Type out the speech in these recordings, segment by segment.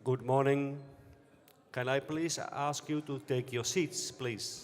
Good morning. Can I please ask you to take your seats, please?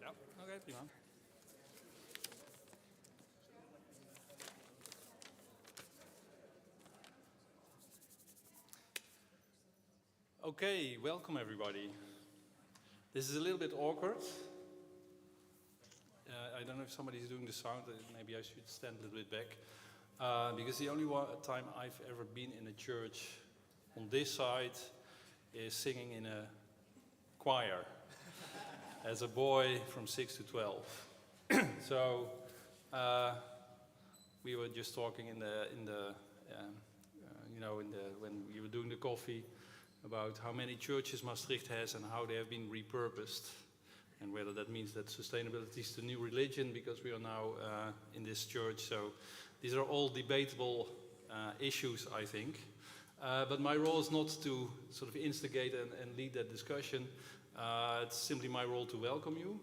Ja, oké, prima. Okay, welcome everybody. This is a little bit awkward. I don't know if somebody's doing the sound. Maybe I should stand a little bit back. Because the only time I've ever been in a church on this side is singing in a choir as a boy from 6 to 12. So we were just talking when we were doing the coffee about how many churches Maastricht has and how they have been repurposed, and whether that means that sustainability is the new religion because we are now in this church. So these are all debatable issues, I think. But my role is not to sort of instigate and lead that discussion. It's simply my role to welcome you.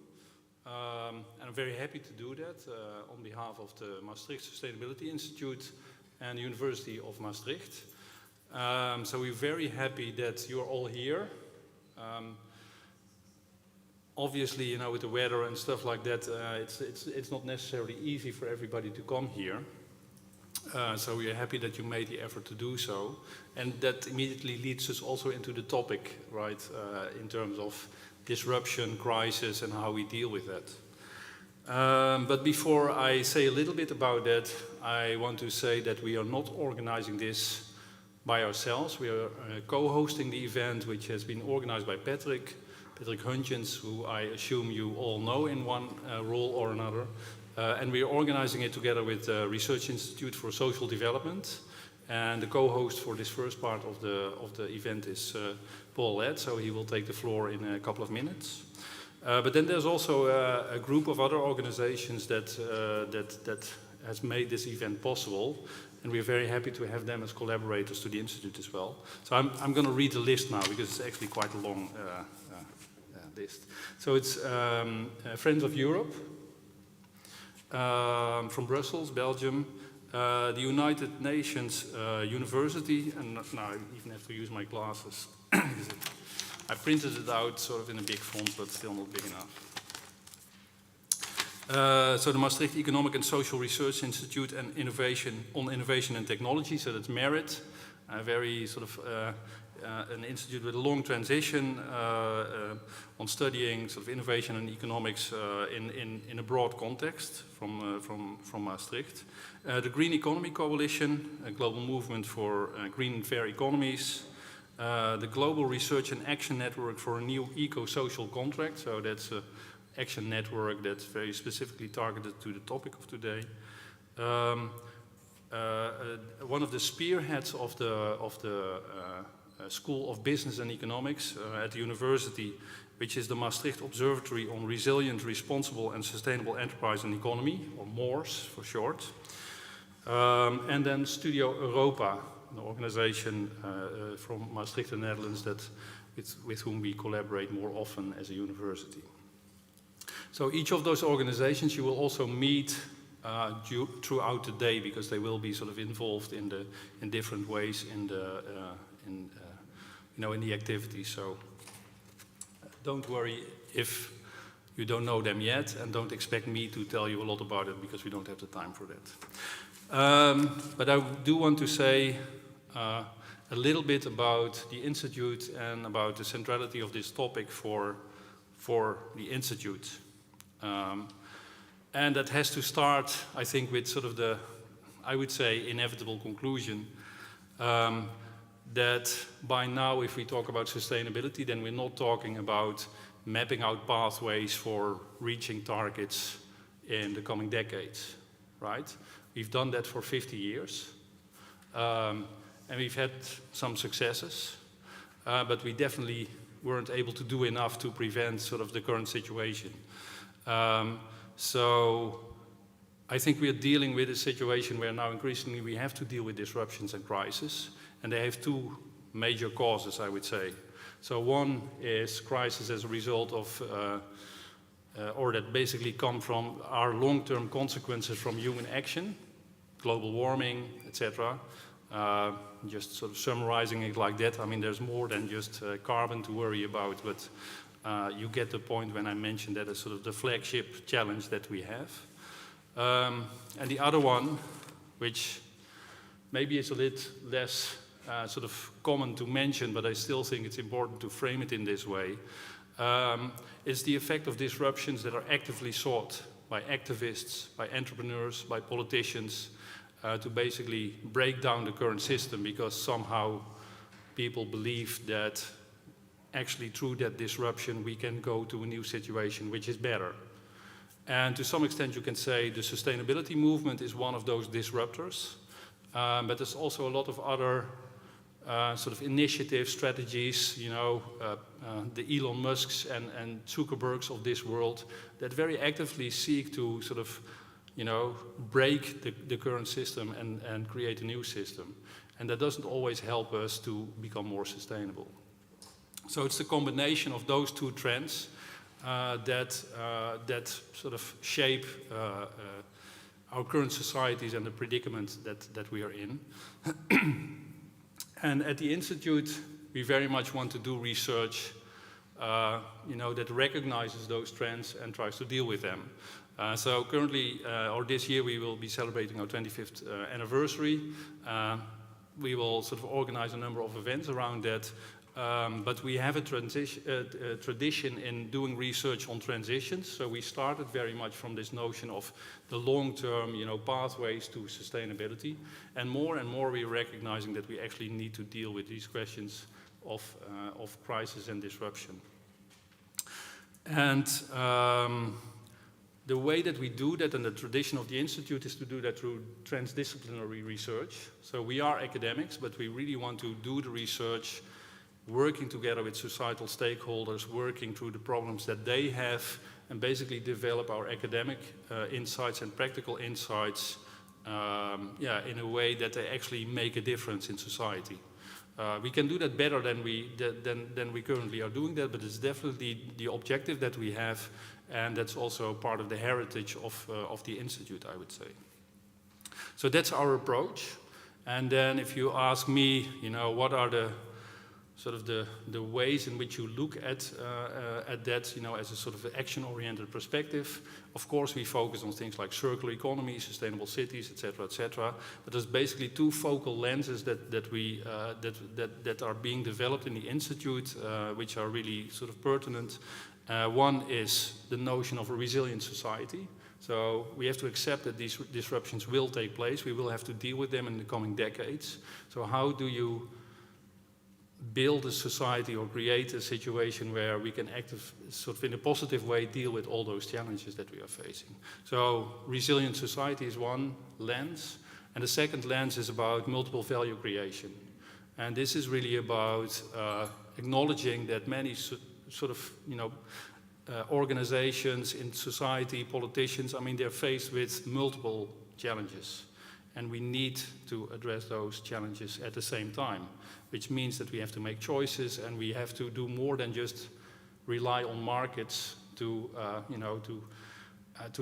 And I'm very happy to do that on behalf of the Maastricht Sustainability Institute and the University of Maastricht. So we're very happy that you're all here. Obviously, you know, with the weather and stuff like that, it's not necessarily easy for everybody to come here. So we are happy that you made the effort to do so. And that immediately leads us also into the topic, right, in terms of disruption, crisis, and how we deal with that. But before I say a little bit about that, I want to say that we are not organizing this by ourselves. We are co-hosting the event, which has been organized by Patrick Huntjens, who I assume you all know in one role or another. And we are organizing it together with the Research Institute for Social Development. And the co-host for this first part of the event is Paul Led, so he will take the floor in a couple of minutes. But then there's also a group of other organizations that has made this event possible, and we're very happy to have them as collaborators to the Institute as well. So I'm going to read the list now, because it's actually quite a long list. So it's Friends of Europe, from Brussels, Belgium, the United Nations University, and now I even have to use my glasses. I printed it out sort of in a big font, but still not big enough. So the Maastricht Economic and Social Research Institute and Innovation and Technology, so that's MERIT, a very sort of an institute with a long transition on studying sort of innovation and economics in a broad context from Maastricht. The Green Economy Coalition, a global movement for green and fair economies. the Global Research and Action Network for a New Eco-Social Contract. So that's an action network that's very specifically targeted to the topic of today. One of the spearheads of the School of Business and Economics at the university, which is the Maastricht Observatory on Resilient, Responsible and Sustainable Enterprise and Economy, or MORES for short. And then Studio Europa, an organization from Maastricht, the Netherlands, with whom we collaborate more often as a university. So each of those organizations you will also meet throughout the day, because they will be sort of involved in different ways in the activities. So don't worry if you don't know them yet, and don't expect me to tell you a lot about it, because we don't have the time for that. But I do want to say a little bit about the Institute and about the centrality of this topic for the Institute. And that has to start, I think, with sort of the, I would say, inevitable conclusion that by now, if we talk about sustainability, then we're not talking about mapping out pathways for reaching targets in the coming decades, right? We've done that for 50 years, and we've had some successes, but we definitely weren't able to do enough to prevent sort of the current situation. So I think we are dealing with a situation where now increasingly we have to deal with disruptions and crises, and they have two major causes, I would say. So one is crisis as a result of, or that basically come from our long-term consequences from human action, global warming, etc. Just sort of summarizing it like that, I mean, there's more than just carbon to worry about, but you get the point when I mentioned that as sort of the flagship challenge that we have. And the other one, which maybe is a little less sort of common to mention, but I still think it's important to frame it in this way, is the effect of disruptions that are actively sought by activists, by entrepreneurs, by politicians, to basically break down the current system, because somehow people believe that actually through that disruption we can go to a new situation which is better. And to some extent you can say the sustainability movement is one of those disruptors, but there's also a lot of other sort of initiatives, strategies, you know, the Elon Musks and Zuckerbergs of this world that very actively seek to sort of, you know, break the current system and create a new system. And that doesn't always help us to become more sustainable. So it's the combination of those two trends that sort of shape our current societies and the predicament that we are in. And at the Institute, we very much want to do research you know, that recognizes those trends and tries to deal with them. So currently, or this year, we will be celebrating our 25th anniversary. We will sort of organize a number of events around that. But we have a tradition in doing research on transitions. So we started very much from this notion of the long-term, you know, pathways to sustainability. And more we're recognizing that we actually need to deal with these questions of crisis and disruption. And the way that we do that, and the tradition of the Institute, is to do that through transdisciplinary research. So we are academics, but we really want to do the research working together with societal stakeholders, working through the problems that they have, and basically develop our academic insights and practical insights in a way that they actually make a difference in society. We can do that better than we currently are doing that, but it's definitely the objective that we have, and that's also part of the heritage of the Institute, I would say. So that's our approach. And then if you ask me, you know, what are the sort of the ways in which you look at that, you know, as a sort of action-oriented perspective. Of course, we focus on things like circular economy, sustainable cities, etc., etc. But there's basically two focal lenses that are being developed in the Institute, which are really sort of pertinent. One is the notion of a resilient society. So we have to accept that these disruptions will take place. We will have to deal with them in the coming decades. So how do you build a society or create a situation where we can sort of in a positive way deal with all those challenges that we are facing. So resilient society is one lens, and the second lens is about multiple value creation. And this is really about acknowledging that many sort of, organizations in society, politicians, I mean, they're faced with multiple challenges. And we need to address those challenges at the same time, which means that we have to make choices and we have to do more than just rely on markets to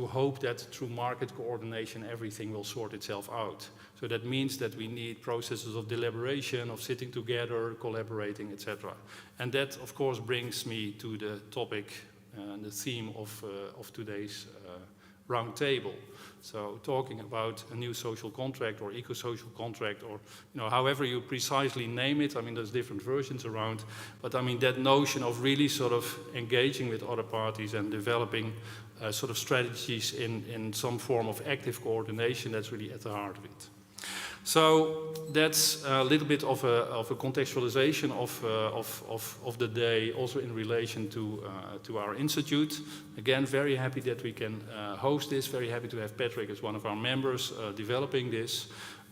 hope that through market coordination everything will sort itself out. So that means that we need processes of deliberation, of sitting together, collaborating, etc. And that, of course, brings me to the topic and the theme of today's round table. So talking about a new social contract or eco-social contract, or however you precisely name it. I mean, there's different versions around, but I mean that notion of really sort of engaging with other parties and developing sort of strategies in some form of active coordination, that's really at the heart of it. So that's a little bit of a contextualization of the day, also in relation to our institute. Again, very happy that we can host this. Very happy to have Patrick as one of our members developing this.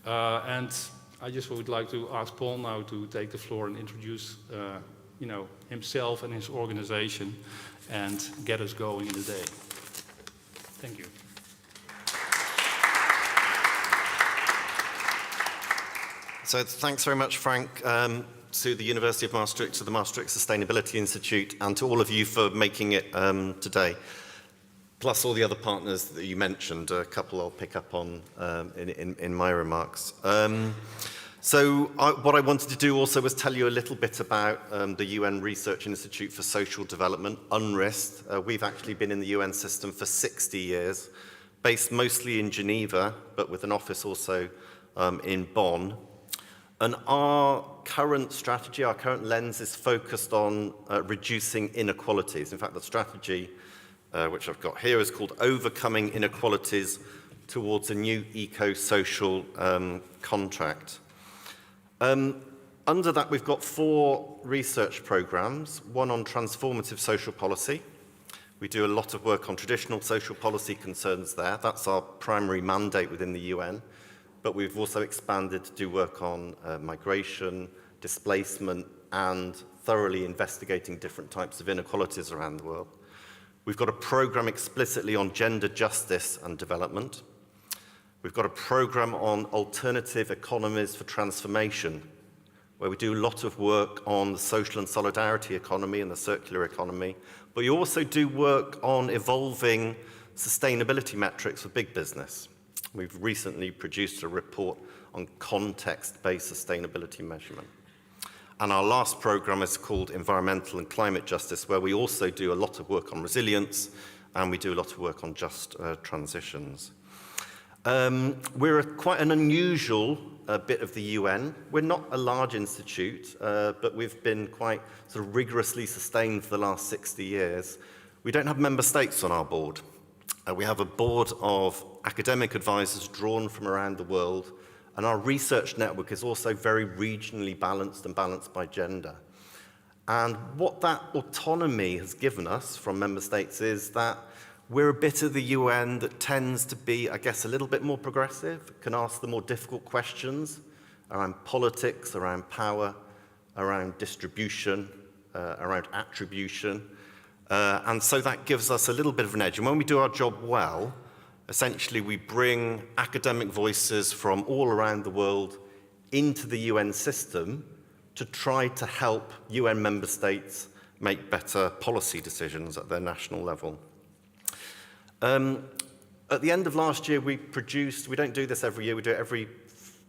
And I just would like to ask Paul now to take the floor and introduce, himself and his organization, and get us going in the day. Thank you. So thanks very much, Frank, to the University of Maastricht, to the Maastricht Sustainability Institute, and to all of you for making it today, plus all the other partners that you mentioned. A couple I'll pick up on in my remarks. What I wanted to do also was tell you a little bit about the UN Research Institute for Social Development, UNRISD. We've actually been in the UN system for 60 years, based mostly in Geneva, but with an office also in Bonn. And our current strategy, our current lens is focused on reducing inequalities. In fact, the strategy, which I've got here, is called Overcoming Inequalities Towards a New Eco-Social Contract. Under that, we've got 4 research programs, one on transformative social policy. We do a lot of work on traditional social policy concerns there. That's our primary mandate within the UN. But we've also expanded to do work on migration, displacement, and thoroughly investigating different types of inequalities around the world. We've got a program explicitly on gender justice and development. We've got a program on alternative economies for transformation, where we do a lot of work on the social and solidarity economy and the circular economy. But we also do work on evolving sustainability metrics for big business. We've recently produced a report on context-based sustainability measurement. And our last program is called Environmental and Climate Justice, where we also do a lot of work on resilience, and we do a lot of work on just transitions. We're quite an unusual bit of the UN. We're not a large institute, but we've been quite sort of rigorously sustained for the last 60 years. We don't have member states on our board. We have a board of academic advisors drawn from around the world, and our research network is also very regionally balanced and balanced by gender. And what that autonomy has given us from member states is that we're a bit of the UN that tends to be, I guess, a little bit more progressive, can ask the more difficult questions around politics, around power, around distribution, around attribution. And so that gives us a little bit of an edge. And when we do our job well, essentially we bring academic voices from all around the world into the UN system to try to help UN member states make better policy decisions at their national level. At the end of last year, we don't do this every year, we do it every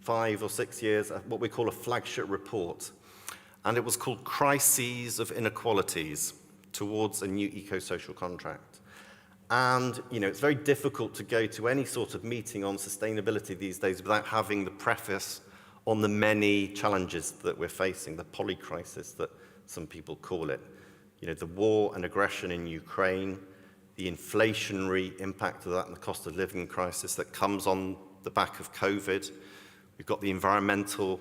5 or 6 years, what we call a flagship report. And it was called Crises of Inequalities Towards a New Eco-Social Contract. And, it's very difficult to go to any sort of meeting on sustainability these days without having the preface on the many challenges that we're facing, the polycrisis that some people call it. The war and aggression in Ukraine, the inflationary impact of that and the cost of living crisis that comes on the back of COVID. We've got the environmental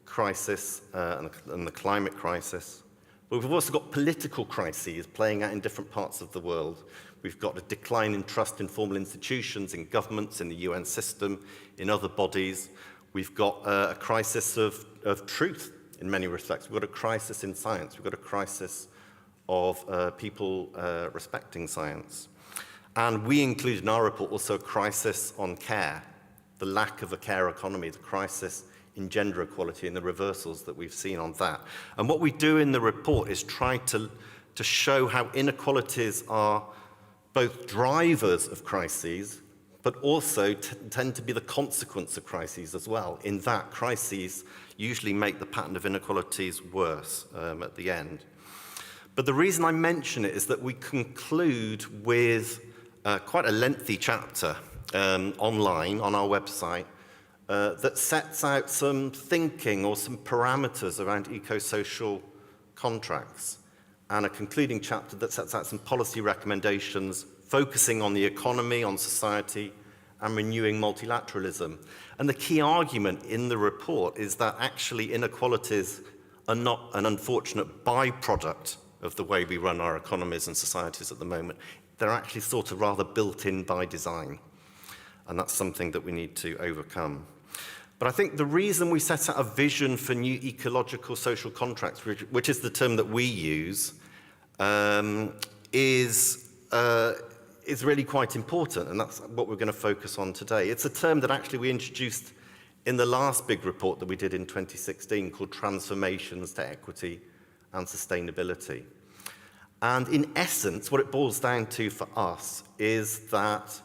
crisis and the climate crisis. But we've also got political crises playing out in different parts of the world. We've got a decline in trust in formal institutions, in governments, in the UN system, in other bodies. We've got a crisis of truth in many respects. We've got a crisis in science. We've got a crisis of people respecting science. And we include in our report also a crisis on care, the lack of a care economy, the crisis in gender equality and the reversals that we've seen on that. And what we do in the report is try to show how inequalities are both drivers of crises, but also tend to be the consequence of crises as well, in that crises usually make the pattern of inequalities worse at the end. But the reason I mention it is that we conclude with quite a lengthy chapter online on our website that sets out some thinking or some parameters around eco-social contracts, and a concluding chapter that sets out some policy recommendations focusing on the economy, on society, and renewing multilateralism. And the key argument in the report is that actually inequalities are not an unfortunate byproduct of the way we run our economies and societies at the moment. They're actually sort of rather built in by design. And that's something that we need to overcome. But I think the reason we set out a vision for new ecological social contracts, which is the term that we use, is really quite important, and that's what we're going to focus on today. It's a term that actually we introduced in the last big report that we did in 2016 called Transformations to Equity and Sustainability. And in essence, what it boils down to for us is that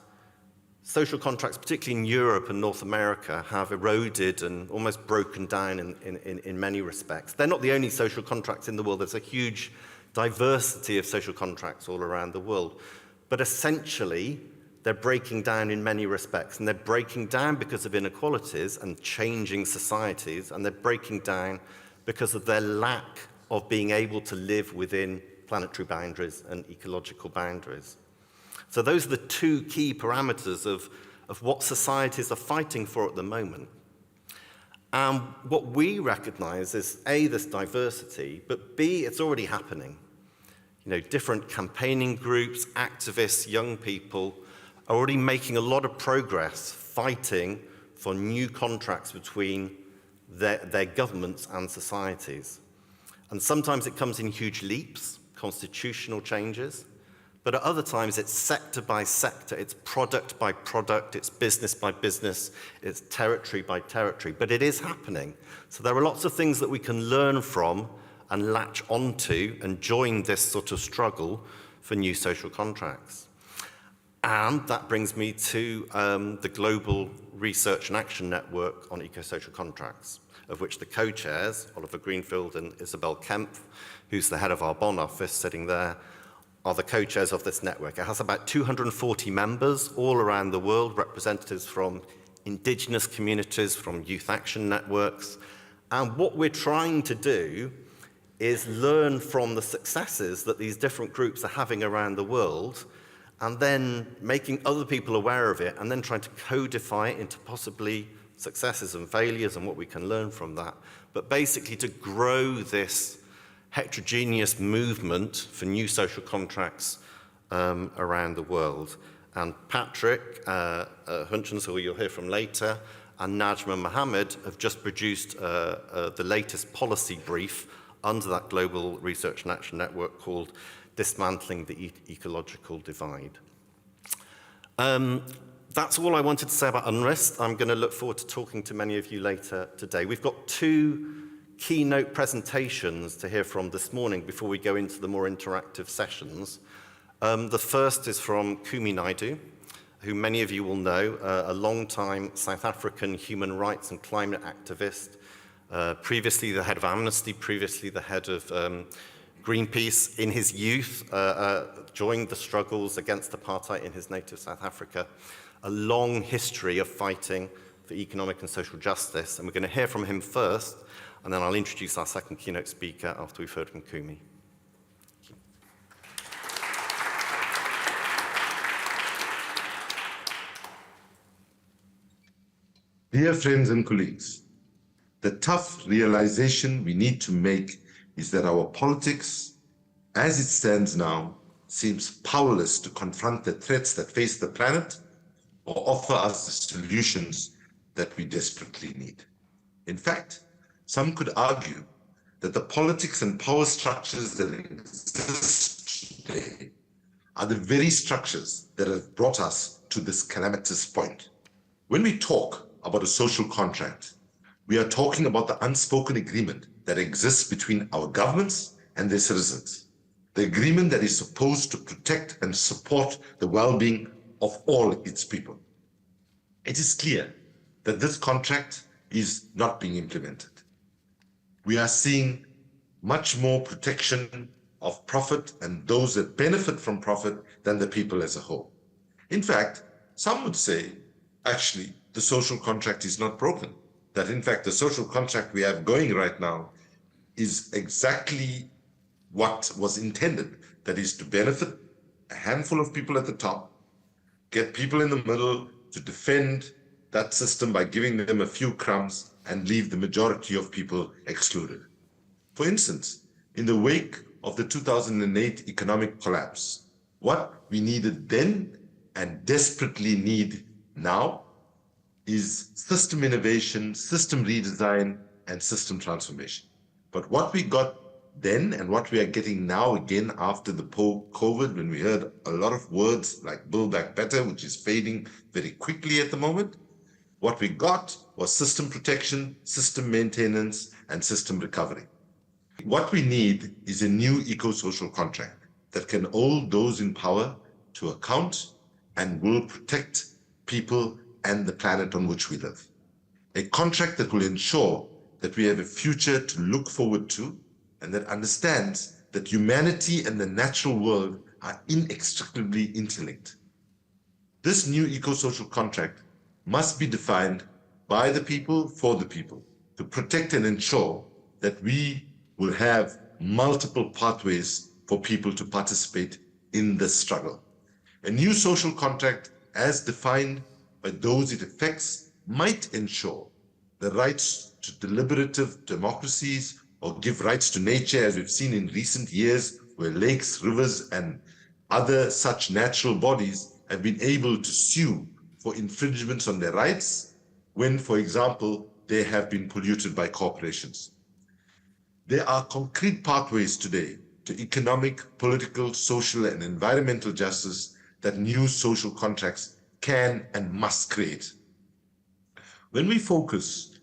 social contracts, particularly in Europe and North America, have eroded and almost broken down in many respects. They're not the only social contracts in the world. There's a huge diversity of social contracts all around the world. But essentially, they're breaking down in many respects. And they're breaking down because of inequalities and changing societies. And they're breaking down because of their lack of being able to live within planetary boundaries and ecological boundaries. So those are the two key parameters of what societies are fighting for at the moment. And what we recognize is A, this diversity, but B, it's already happening. You know, different campaigning groups, activists, young people are already making a lot of progress fighting for new contracts between their governments and societies. And sometimes it comes in huge leaps, constitutional changes, but at other times it's sector by sector, it's product by product, it's business by business, it's territory by territory, but it is happening. So there are lots of things that we can learn from and latch onto and join this sort of struggle for new social contracts. And that brings me to the Global Research and Action Network on Eco-Social Contracts, of which the co-chairs, Oliver Greenfield and Isabel Kempf, who's the head of our Bonn office sitting there, are the co-chairs of this network. It has about 240 members all around the world, representatives from indigenous communities, from youth action networks. And what we're trying to do is learn from the successes that these different groups are having around the world, and then making other people aware of it, and then trying to codify it into possibly successes and failures and what we can learn from that. But basically to grow this heterogeneous movement for new social contracts around the world. And Patrick Hutchins, who you'll hear from later, and Najma Mohammed have just produced the latest policy brief under that Global Research and Action Network called Dismantling the Ecological Divide. That's all I wanted to say about UNRIST. I'm going to look forward to talking to many of you later today. We've got two keynote presentations to hear from this morning before we go into the more interactive sessions. The first is from Kumi Naidoo, who many of you will know, a long-time South African human rights and climate activist, previously the head of Amnesty, previously the head of Greenpeace. In his youth, joined the struggles against apartheid in his native South Africa, a long history of fighting for economic and social justice. And we're going to hear from him first, and then I'll introduce our second keynote speaker after we've heard from Kumi. Dear friends and colleagues, The tough realization we need to make is that our politics, as it stands now, seems powerless to confront the threats that face the planet or offer us the solutions that we desperately need. In fact, some could argue that the politics and power structures that exist today are the very structures that have brought us to this calamitous point. When we talk about a social contract, we are talking about the unspoken agreement that exists between our governments and their citizens. The agreement that is supposed to protect and support the well-being of all its people. It is clear that this contract is not being implemented. We are seeing much more protection of profit and those that benefit from profit than the people as a whole. In fact, some would say, actually, the social contract is not broken. That in fact, the social contract we have going right now is exactly what was intended. That is to benefit a handful of people at the top, get people in the middle to defend that system by giving them a few crumbs and leave the majority of people excluded. For instance, in the wake of the 2008 economic collapse, what we needed then and desperately need now is system innovation, system redesign, and system transformation. But what we got then and what we are getting now again after the COVID, when we heard a lot of words like Build Back Better, which is fading very quickly at the moment, what we got was system protection, system maintenance, and system recovery. What we need is a new eco-social contract that can hold those in power to account and will protect people and the planet on which we live. A contract that will ensure that we have a future to look forward to and that understands that humanity and the natural world are inextricably interlinked. This new eco-social contract must be defined by the people, for the people, to protect and ensure that we will have multiple pathways for people to participate in this struggle. A new social contract, as defined by those it affects, might ensure the rights to deliberative democracies or give rights to nature, as we've seen in recent years, where lakes, rivers, and other such natural bodies have been able to sue for infringements on their rights when, for example, they have been polluted by corporations. There are concrete pathways today to economic, political, social, and environmental justice that new social contracts can and must create. When we focus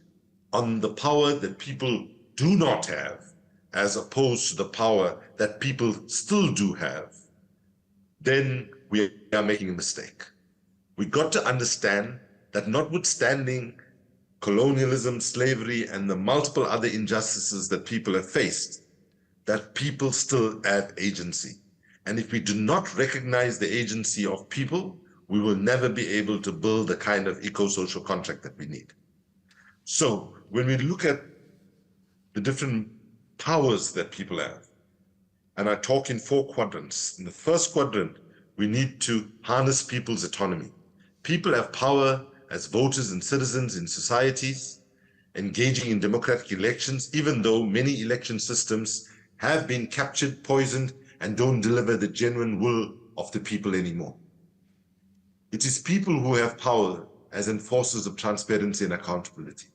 on the power that people do not have, as opposed to the power that people still do have, then we are making a mistake. We got to understand that notwithstanding colonialism, slavery, and the multiple other injustices that people have faced, that people still have agency. And if we do not recognize the agency of people, we will never be able to build the kind of eco-social contract that we need. So when we look at the different powers that people have, and I talk in 4 quadrants. In the first quadrant, we need to harness people's autonomy. People have power as voters and citizens in societies, engaging in democratic elections, even though many election systems have been captured, poisoned, and don't deliver the genuine will of the people anymore. It is people who have power as enforcers of transparency and accountability.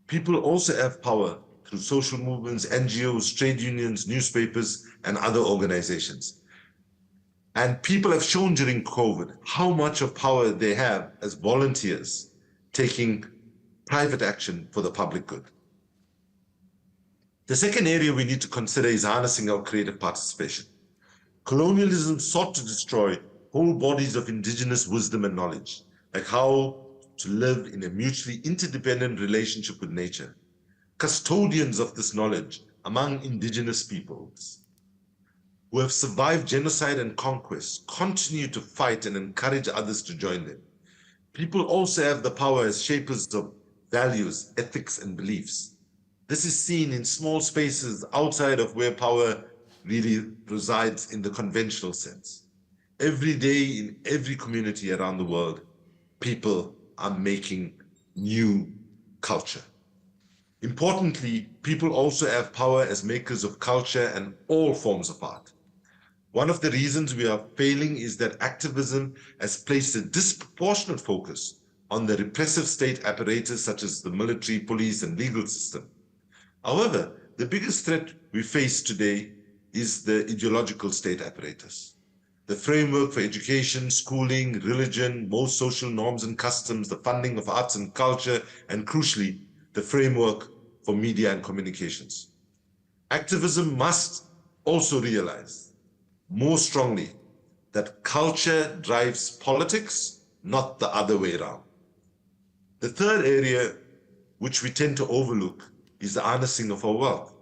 People also have power through social movements, NGOs, trade unions, newspapers, and other organizations. And people have shown during COVID how much of power they have as volunteers taking private action for the public good. The second area we need to consider is harnessing our creative participation. Colonialism sought to destroy whole bodies of indigenous wisdom and knowledge, like how to live in a mutually interdependent relationship with nature. Custodians of this knowledge among indigenous peoples who have survived genocide and conquest continue to fight and encourage others to join them. People also have the power as shapers of values, ethics, and beliefs. This is seen in small spaces outside of where power really resides in the conventional sense. Every day in every community around the world, people are making new culture. Importantly, people also have power as makers of culture and all forms of art. One of the reasons we are failing is that activism has placed a disproportionate focus on the repressive state apparatus such as the military, police, and legal system. However, the biggest threat we face today is the ideological state apparatus. The framework for education, schooling, religion, most social norms and customs, the funding of arts and culture, and crucially, the framework for media and communications. Activism must also realize more strongly that culture drives politics, not the other way around. The third area which we tend to overlook is the harnessing of our wealth.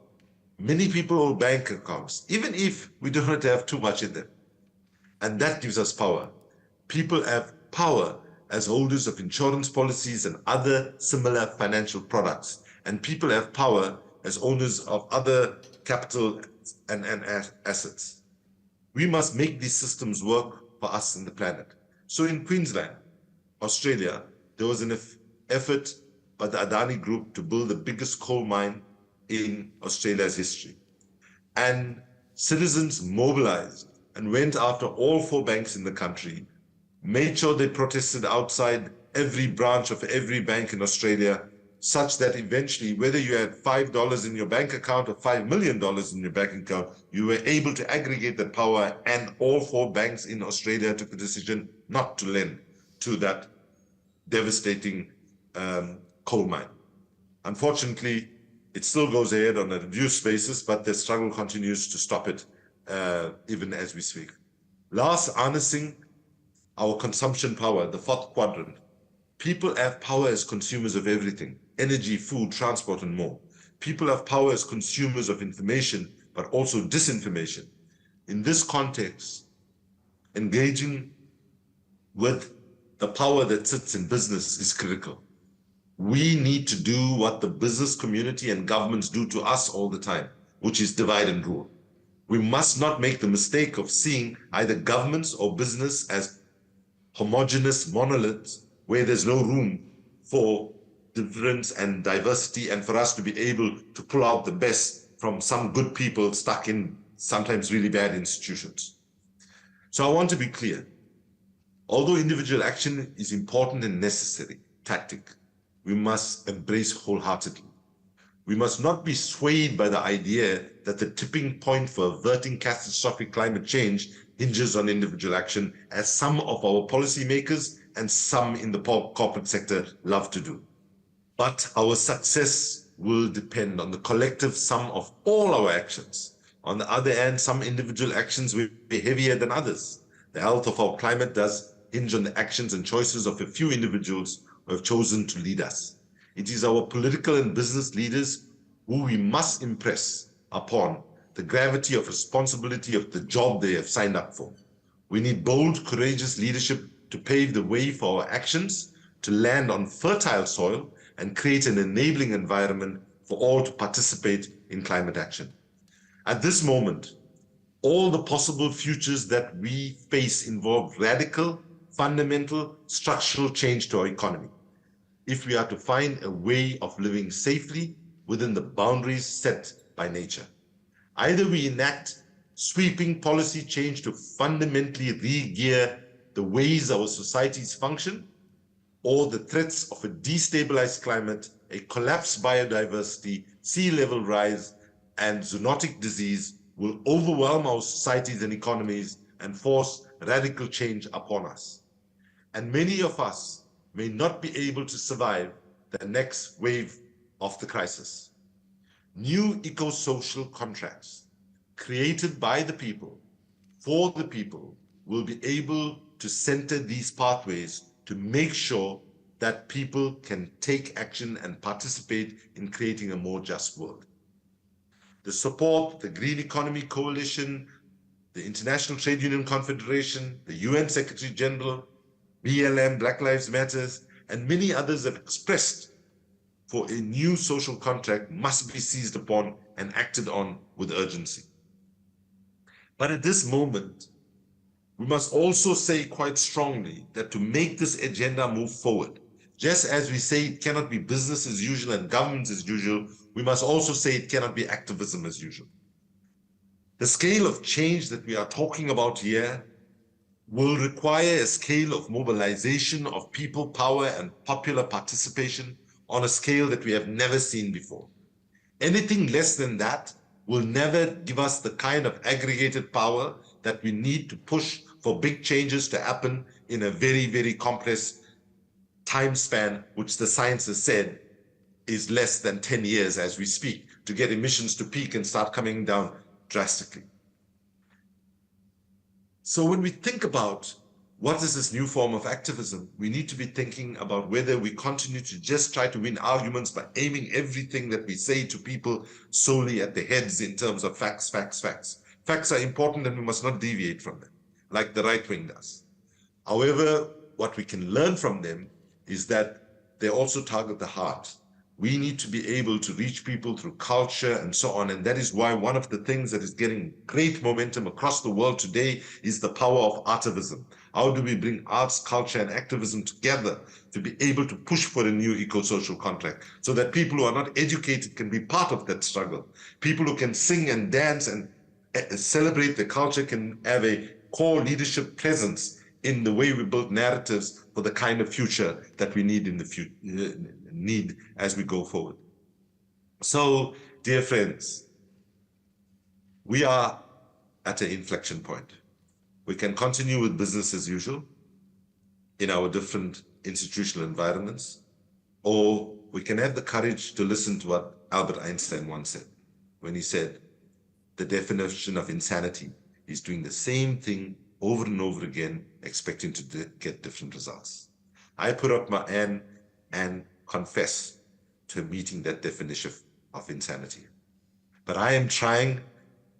Many people hold bank accounts, even if we do not have too much in them. And that gives us power. People have power as holders of insurance policies and other similar financial products. And people have power as owners of other capital and assets. We must make these systems work for us and the planet. So in Queensland, Australia, there was an effort by the Adani Group to build the biggest coal mine in Australia's history. And citizens mobilized and went after all 4 banks in the country, made sure they protested outside every branch of every bank in Australia, such that eventually, whether you had $5 in your bank account or $5 million in your bank account, you were able to aggregate that power, and all 4 banks in Australia took a decision not to lend to that devastating coal mine. Unfortunately, it still goes ahead on a reduced basis, but the struggle continues to stop it even as we speak. Last, harnessing our consumption power, the 4th quadrant. People have power as consumers of everything: energy, food, transport, and more. People have power as consumers of information, but also disinformation. In this context, engaging with the power that sits in business is critical. We need to do what the business community and governments do to us all the time, which is divide and rule. We must not make the mistake of seeing either governments or business as homogeneous monoliths where there's no room for difference and diversity, and for us to be able to pull out the best from some good people stuck in sometimes really bad institutions. So I want to be clear. Although individual action is important and necessary tactic, we must embrace wholeheartedly. We must not be swayed by the idea that the tipping point for averting catastrophic climate change hinges on individual action, as some of our policymakers and some in the corporate sector love to do. But our success will depend on the collective sum of all our actions. On the other hand, some individual actions will be heavier than others. The health of our climate does hinge on the actions and choices of a few individuals who have chosen to lead us. It is our political and business leaders who we must impress upon the gravity of responsibility of the job they have signed up for. We need bold, courageous leadership to pave the way for our actions, to land on fertile soil, and create an enabling environment for all to participate in climate action. At this moment, all the possible futures that we face involve radical, fundamental, structural change to our economy, if we are to find a way of living safely within the boundaries set by nature. Either we enact sweeping policy change to fundamentally re-gear the ways our societies function, or the threats of a destabilized climate, a collapsed biodiversity, sea level rise, and zoonotic disease will overwhelm our societies and economies and force radical change upon us. And many of us may not be able to survive the next wave of the crisis. New eco-social contracts created by the people, for the people, will be able to center these pathways to make sure that people can take action and participate in creating a more just world. The support, the Green Economy Coalition, the International Trade Union Confederation, the UN Secretary General, BLM, Black Lives Matter, and many others have expressed for a new social contract must be seized upon and acted on with urgency. But at this moment, we must also say quite strongly that to make this agenda move forward, Just as we say it cannot be business as usual and government as usual, we must also say it cannot be activism as usual. The scale of change that we are talking about here will require a scale of mobilization of people, power, and popular participation on a scale that we have never seen before. Anything less than that will never give us the kind of aggregated power that we need to push for big changes to happen in a very, very compressed time span, which the science has said is less than 10 years as we speak, to get emissions to peak and start coming down drastically. So when we think about what is this new form of activism, we need to be thinking about whether we continue to just try to win arguments by aiming everything that we say to people solely at the heads in terms of facts, facts, facts. Facts are important and we must not deviate from them, like the right wing does. However, what we can learn from them is that they also target the heart. We need to be able to reach people through culture and so on. And that is why one of the things that is getting great momentum across the world today is the power of artivism. How do we bring arts, culture, and activism together to be able to push for a new eco-social contract so that people who are not educated can be part of that struggle? People who can sing and dance and celebrate the culture can have a core leadership presence in the way we build narratives for the kind of future that we need in the future, need as we go forward. So, dear friends, we are at an inflection point. We can continue with business as usual in our different institutional environments, or we can have the courage to listen to what Albert Einstein once said, when he said, the definition of insanity is doing the same thing over and over again, expecting to get different results. I put up my hand and confess to meeting that definition of insanity. But I am trying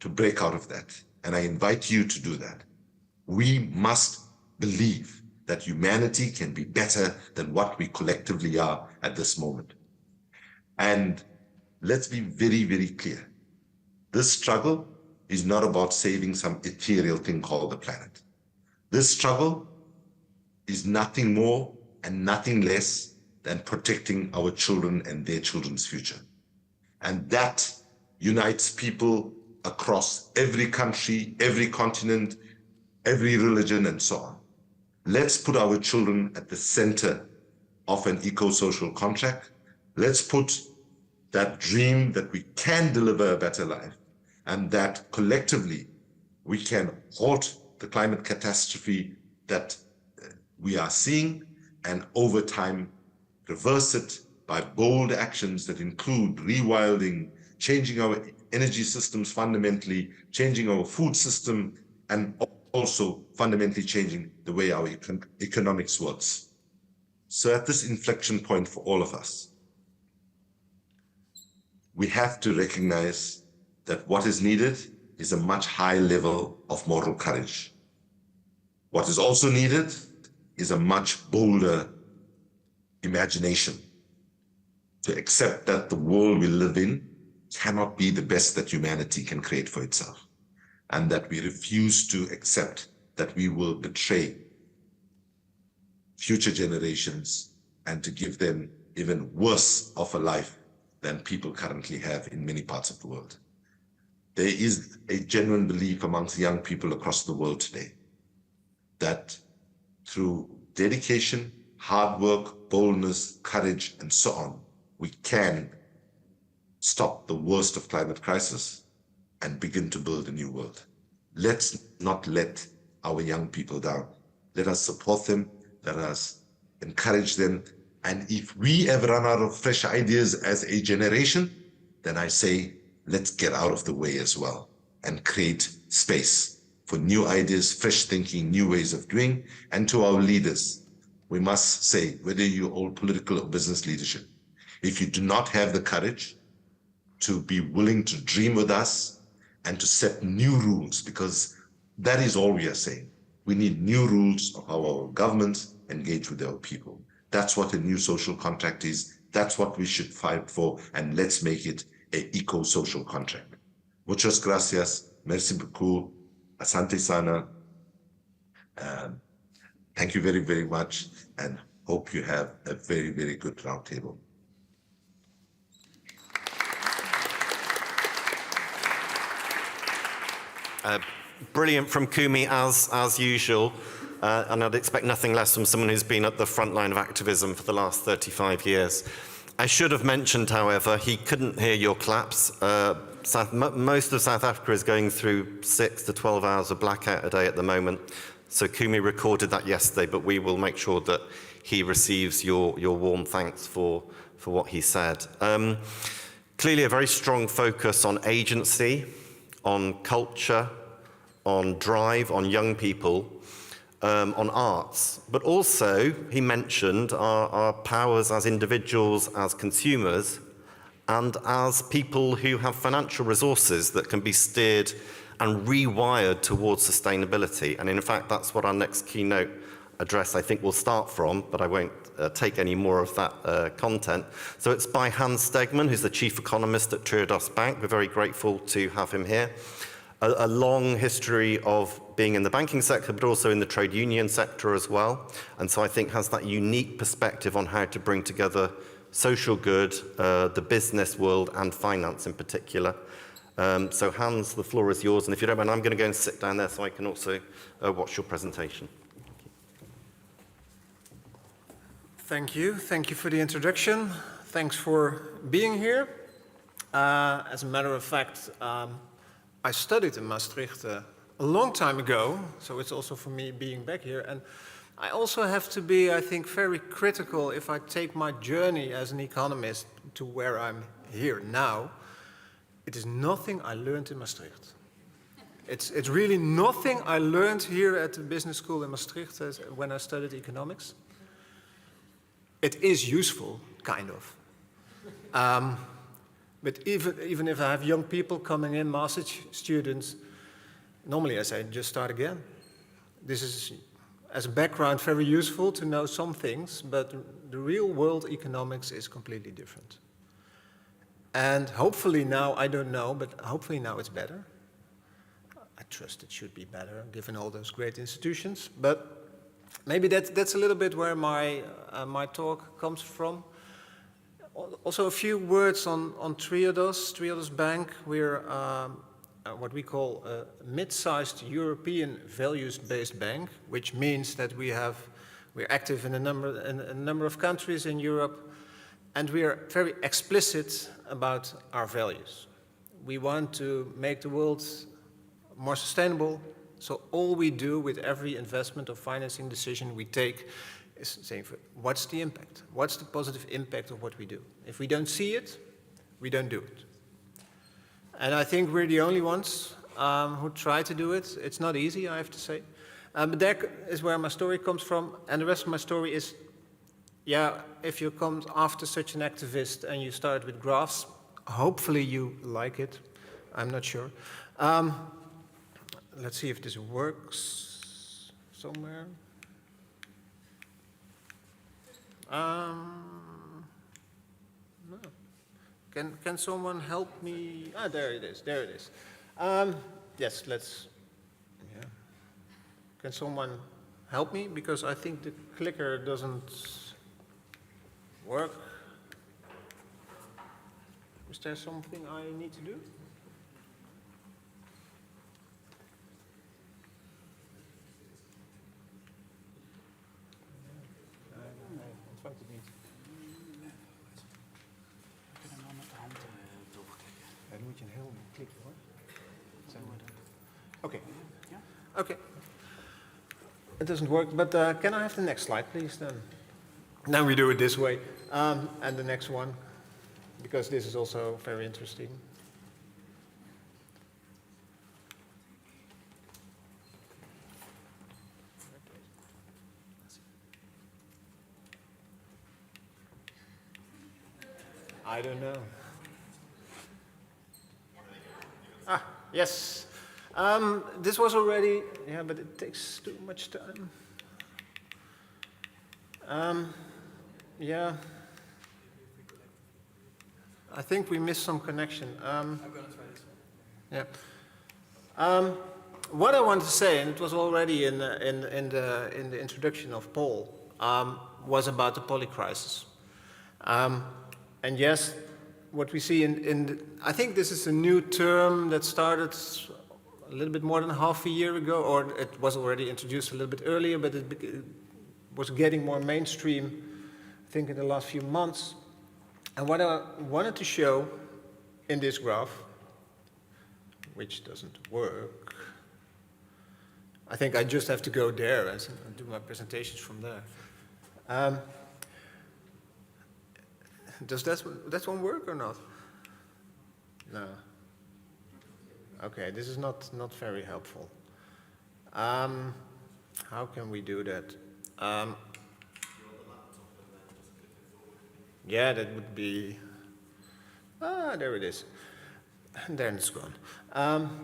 to break out of that, and I invite you to do that. We must believe that humanity can be better than what we collectively are at this moment. And let's be very, very clear. This struggle is not about saving some ethereal thing called the planet. This struggle is nothing more and nothing less than protecting our children and their children's future. And that unites people across every country, every continent, every religion, and so on. Let's put our children at the center of an eco-social contract. Let's put that dream that we can deliver a better life, and that collectively we can halt the climate catastrophe that we are seeing, and over time reverse it by bold actions that include rewilding, changing our energy systems fundamentally, changing our food system, and also fundamentally changing the way our economics works. So at this inflection point for all of us, we have to recognize that what is needed is a much higher level of moral courage. What is also needed is a much bolder imagination to accept that the world we live in cannot be the best that humanity can create for itself, and that we refuse to accept that we will betray future generations and to give them even worse of a life than people currently have in many parts of the world. There is a genuine belief amongst young people across the world today that through dedication, hard work, boldness, courage, and so on, we can stop the worst of climate crisis and begin to build a new world. Let's not let our young people down. Let us support them, let us encourage them. And if we have run out of fresh ideas as a generation, then I say, let's get out of the way as well and create space for new ideas, fresh thinking, new ways of doing. And to our leaders, we must say, whether you hold political or business leadership, if you do not have the courage to be willing to dream with us and to set new rules, because that is all we are saying. We need new rules of how our governments engage with our people. That's what a new social contract is. That's what we should fight for, and let's make it an eco-social contract. Muchas gracias. Merci beaucoup. Asante sana. Thank you very, very much, and Hope you have a very, very good roundtable. Brilliant from Kumi, as usual. And I'd expect nothing less from someone who's been at the front line of activism for the last 35 years. I should have mentioned, however, he couldn't hear your claps. Most of South Africa is going through 6 to 12 hours of blackout a day at the moment. So Kumi recorded that yesterday, but we will make sure that he receives your warm thanks for what he said. Clearly a very strong focus on agency, on culture, on drive, on young people, on arts. But also, he mentioned our powers as individuals, as consumers, and as people who have financial resources that can be steered and rewired towards sustainability. And in fact, that's what our next keynote address, I think, will start from, but I won't take any more of that content. So it's by Hans Stegman, who's the chief economist at Triodos Bank. We're very grateful to have him here. A long history of being in the banking sector, but also in the trade union sector as well. And so I think has that unique perspective on how to bring together social good, the business world, and finance in particular. So Hans, the floor is yours. And if you don't mind, I'm going to go and sit down there so I can also watch your presentation. Thank you. Thank you for the introduction. Thanks for being here. As a matter of fact, I studied in Maastricht a long time ago, so it's also for me being back here. And I also have to be, I think, very critical if I take my journey as an economist to where I'm here now. It is nothing I learned in Maastricht. It's really nothing I learned here at the business school in Maastricht when I studied economics. It is useful, kind of. But even if I have young people coming in, master students, normally I say, just start again. This is, as a background, very useful to know some things, but the real world economics is completely different. And hopefully now, I don't know, but hopefully now it's better. I trust it should be better, given all those great institutions. But maybe that's a little bit where my talk comes from. Also, a few words on Triodos Bank. We're what we call a mid-sized European values-based bank, which means that we're active in a number of countries in Europe, and we are very explicit about our values. We want to make the world more sustainable, so all we do with every investment or financing decision we take is saying, what's the impact? What's the positive impact of what we do? If we don't see it, we don't do it. And I think we're the only ones who try to do it. It's not easy, I have to say. But that is where my story comes from. And the rest of my story is, yeah, if you come after such an activist and you start with graphs, hopefully you like it. I'm not sure. Let's see if this works somewhere. No. Can someone help me? Ah, there it is. There it is. Yes, let's. Yeah. Can someone help me? Because I think the clicker doesn't work. Is there something I need to do? Ontvangt het niet. We kunnen dan met de hand doorklikken. Ja, dan moet je een heel klikken hoor. Oké. Okay. Okay. It doesn't work, but can I have the next slide, please? Then we do it this way, and the next one, because this is also very interesting. I don't know. Ah, yes. This was already, yeah, but it takes too much time. Yeah. I think we missed some connection. I'm going to try this one. Yeah. What I want to say, and it was already in the introduction of Paul, was about the polycrisis. And yes, what we see I think this is a new term that started a little bit more than half a year ago, or it was already introduced a little bit earlier, but it was getting more mainstream, I think, in the last few months. And what I wanted to show in this graph, which doesn't work, I think I just have to go there and do my presentations from there. Does that one work or not? No. Okay, this is not very helpful. How can we do that? Yeah, that would be... there it is. And then it's gone.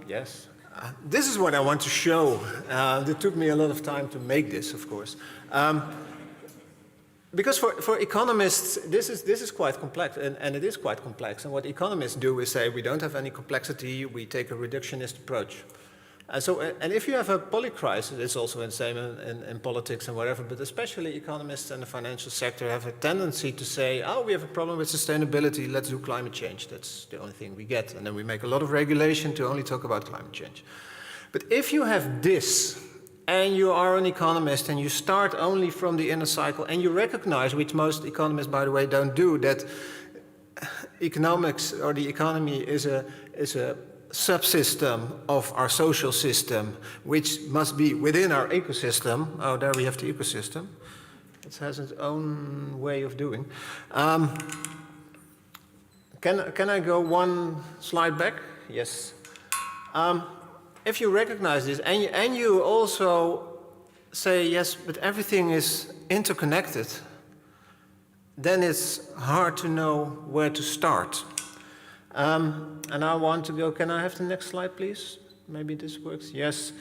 Yes. This is what I want to show. It took me a lot of time to make this, of course. Because for economists, this is quite complex, and it is quite complex. And what economists do is say, we don't have any complexity, we take a reductionist approach. And if you have a polycrisis, it's also the same in politics and whatever, but especially economists and the financial sector have a tendency to say, oh, we have a problem with sustainability, let's do climate change. That's the only thing we get. And then we make a lot of regulation to only talk about climate change. But if you have this, and you are an economist, and you start only from the inner cycle, and you recognize, which most economists, by the way, don't do, that economics or the economy is a subsystem of our social system, which must be within our ecosystem. Oh, there we have the ecosystem. It has its own way of doing. Can I go one slide back? Yes. If you recognize this, and you also say, yes, but everything is interconnected, then it's hard to know where to start. And I want to go, can I have the next slide, please? Maybe this works, yes.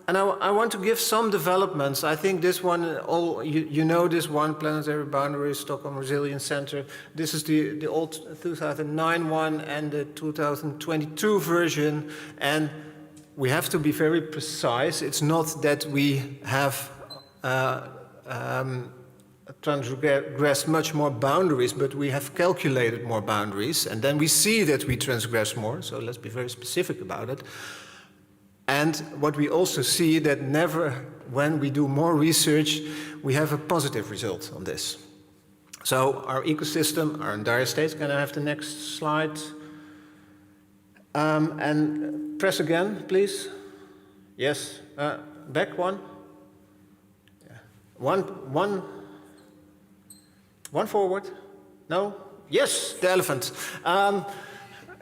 And I want to give some developments. I think this one, you know this one, Planetary Boundaries, Stockholm Resilience Center. This is the old 2009 one and the 2022 version. And we have to be very precise. It's not that we have transgressed much more boundaries, but we have calculated more boundaries. And then we see that we transgress more. So let's be very specific about it. And what we also see that never, when we do more research, we have a positive result on this. So our ecosystem, our dire states, can I have the next slide? And press again, please. Yes, back one. Yeah. One forward. No? Yes, the elephant.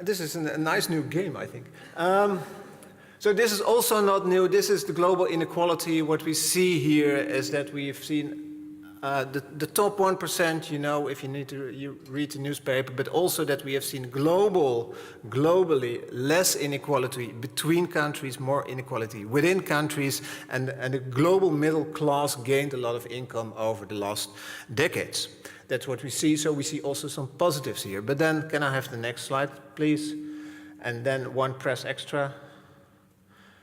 This is a nice new game, I think. So this is also not new. This is the global inequality. What we see here is that we've seen the top 1%, you know, if you need to read the newspaper, but also that we have seen globally less inequality between countries, more inequality within countries, and the global middle class gained a lot of income over the last decades. That's what we see. So we see also some positives here. But then, can I have the next slide, please? And then one press extra.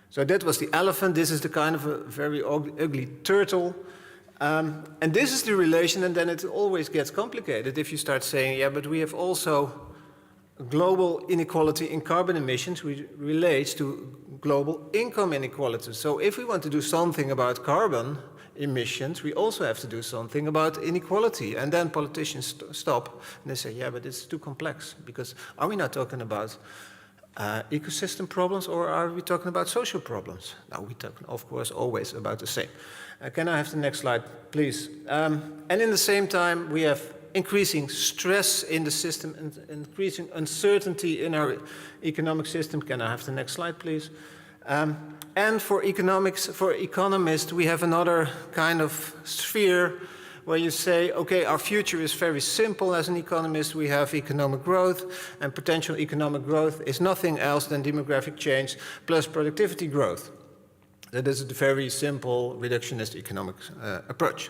So that was the elephant. This is the kind of a very ugly turtle. And this is the relation, and then it always gets complicated if you start saying, yeah, but we have also global inequality in carbon emissions, which relates to global income inequality. So if we want to do something about carbon emissions, we also have to do something about inequality. And then politicians stop, and they say, yeah, but it's too complex, because are we not talking about ecosystem problems, or are we talking about social problems? Now, we talk, of course, always about the same. Can I have the next slide, please? And in the same time, we have increasing stress in the system and increasing uncertainty in our economic system. Can I have the next slide, please? And for economists, we have another kind of sphere where you say, okay, our future is very simple. As an economist, we have economic growth, and potential economic growth is nothing else than demographic change plus productivity growth. That is a very simple reductionist economic approach.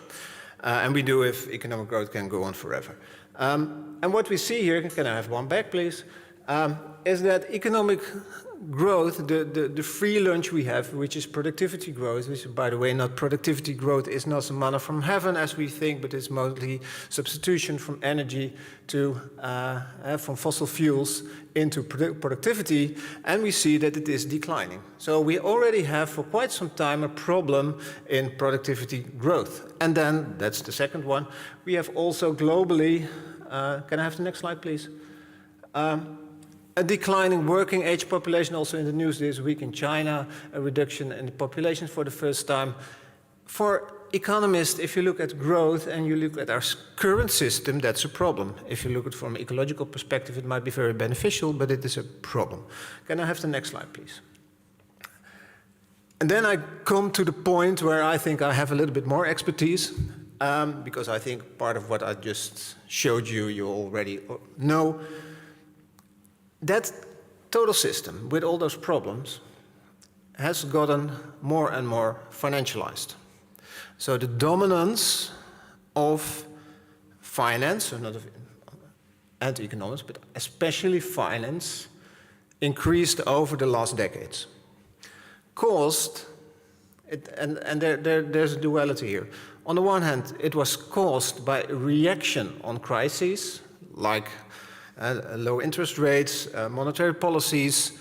And we do if economic growth can go on forever. And what we see here, can I have one back, please, is that economic growth, the free lunch we have, which is productivity growth, which, by the way, not productivity growth is not some manna from heaven as we think, but it's mostly substitution from energy to from fossil fuels into productivity, and we see that it is declining. So we already have for quite some time a problem in productivity growth. And then, that's the second one, we have also globally, can I have the next slide please? A declining working age population, also in the news this week in China, a reduction in the population for the first time. For economists, if you look at growth and you look at our current system, that's a problem. If you look at it from an ecological perspective, it might be very beneficial, but it is a problem. Can I have the next slide, please? And then I come to the point where I think I have a little bit more expertise, because I think part of what I just showed you, you already know. That total system, with all those problems, has gotten more and more financialized. So the dominance of finance, or not of economics, but especially finance, increased over the last decades. Caused, there's a duality here. On the one hand, it was caused by a reaction on crises, like low interest rates, monetary policies,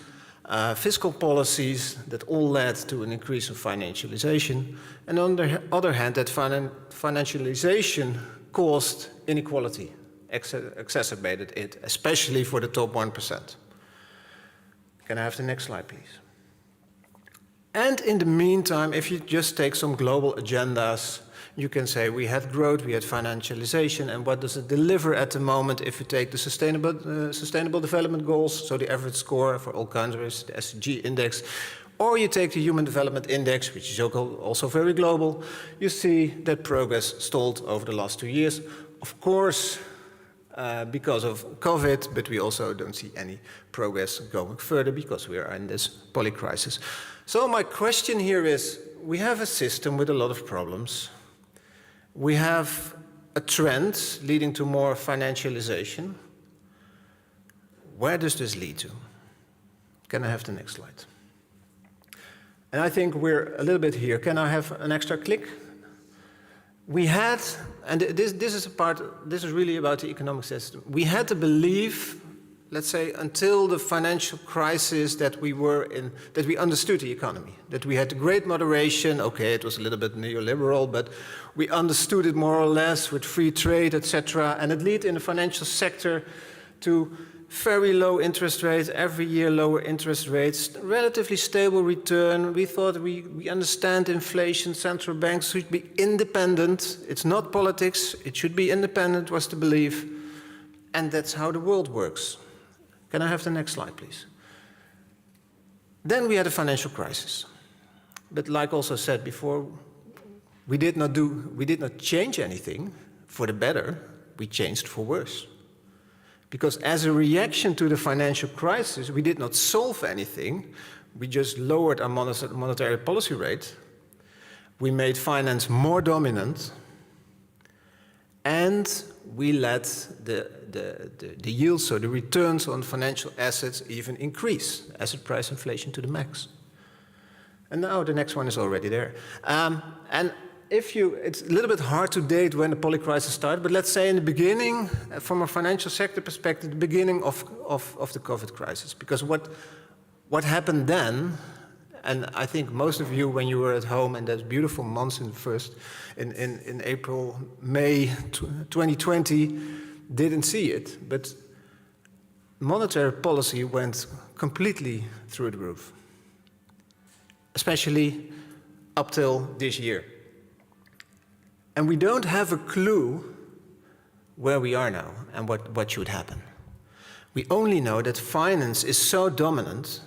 fiscal policies that all led to an increase in financialization. And on the other hand, that financialization caused inequality, exacerbated it, especially for the top 1%. Can I have the next slide, please? And in the meantime, if you just take some global agendas, you can say we had growth, we had financialization, and what does it deliver at the moment if you take the sustainable development goals, so the average score for all countries, the SDG index, or you take the Human Development Index, which is also very global, you see that progress stalled over the last 2 years. Of course, because of COVID, but we also don't see any progress going further because we are in this polycrisis. So my question here is, we have a system with a lot of problems. We have a trend leading to more financialization. Where does this lead to? Can I have the next slide? And I think we're a little bit here. Can I have an extra click? We had, and this is really about the economic system. We had to believe, let's say, until the financial crisis that we were in, that we understood the economy, that we had great moderation. Okay, it was a little bit neoliberal, but we understood it more or less with free trade, etc. And it led in the financial sector to very low interest rates, every year lower interest rates, relatively stable return. We thought we understand inflation, central banks should be independent. It's not politics, it should be independent, was the belief. And that's how the world works. Can I have the next slide, please? Then we had a financial crisis. But like also said before, we did not change anything for the better, we changed for worse. Because as a reaction to the financial crisis, we did not solve anything. We just lowered our monetary policy rate. We made finance more dominant. And we let the yields, so the returns on financial assets, even increase. Asset price inflation to the max. And now the next one is already there. And it's a little bit hard to date when the polycrisis started, but let's say in the beginning, from a financial sector perspective, the beginning of the COVID crisis. Because what happened then, and I think most of you, when you were at home in those beautiful months in April, May 2020, didn't see it. But monetary policy went completely through the roof, especially up till this year. And we don't have a clue where we are now and what should happen. We only know that finance is so dominant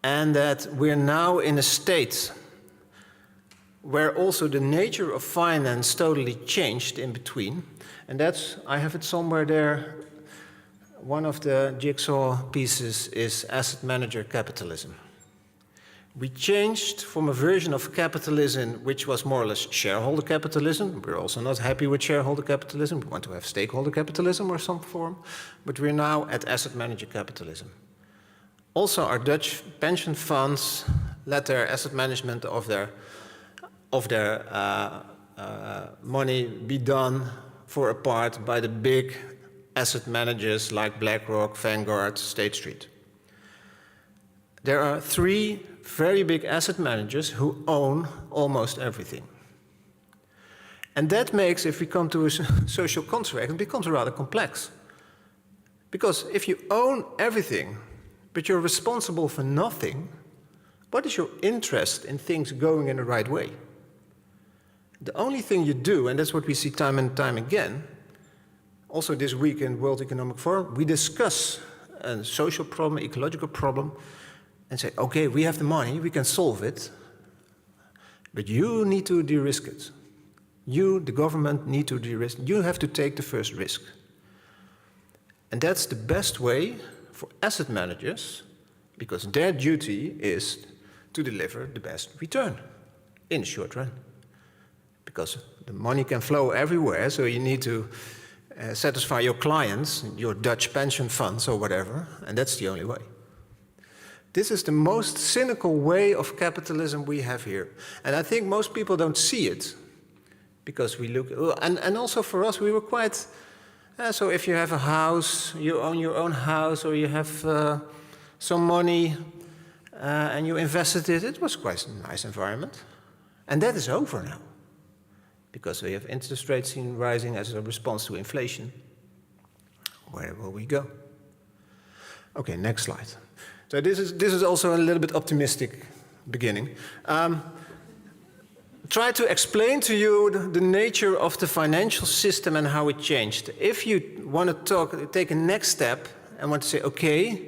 and that we're now in a state where also the nature of finance totally changed in between. And that's, I have it somewhere there, one of the jigsaw pieces is asset manager capitalism. We changed from a version of capitalism which was more or less shareholder capitalism. We're also not happy with shareholder capitalism. We want to have stakeholder capitalism or some form. But we're now at asset manager capitalism. Also, our Dutch pension funds let their asset management of their money be done for a part by the big asset managers like BlackRock, Vanguard, State Street. There are 3 very big asset managers who own almost everything. And that makes, if we come to a social contract, it becomes rather complex. Because if you own everything, but you're responsible for nothing, what is your interest in things going in the right way? The only thing you do, and that's what we see time and time again, also this week in World Economic Forum, we discuss a social problem, ecological problem, and say, okay, we have the money, we can solve it, but you need to de-risk it. You, the government, need to de-risk. You have to take the first risk. And that's the best way for asset managers, because their duty is to deliver the best return in the short run. Because the money can flow everywhere, so you need to satisfy your clients, your Dutch pension funds or whatever, and that's the only way. This is the most cynical way of capitalism we have here. And I think most people don't see it, because we look, and also for us, we were quite, so if you have a house, you own your own house, or you have some money and you invested it, it was quite a nice environment. And that is over now, because we have interest rates seen rising as a response to inflation. Where will we go? Okay, next slide. So this is also a little bit optimistic beginning. Try to explain to you the nature of the financial system and how it changed. If you want to take a next step and want to say, okay,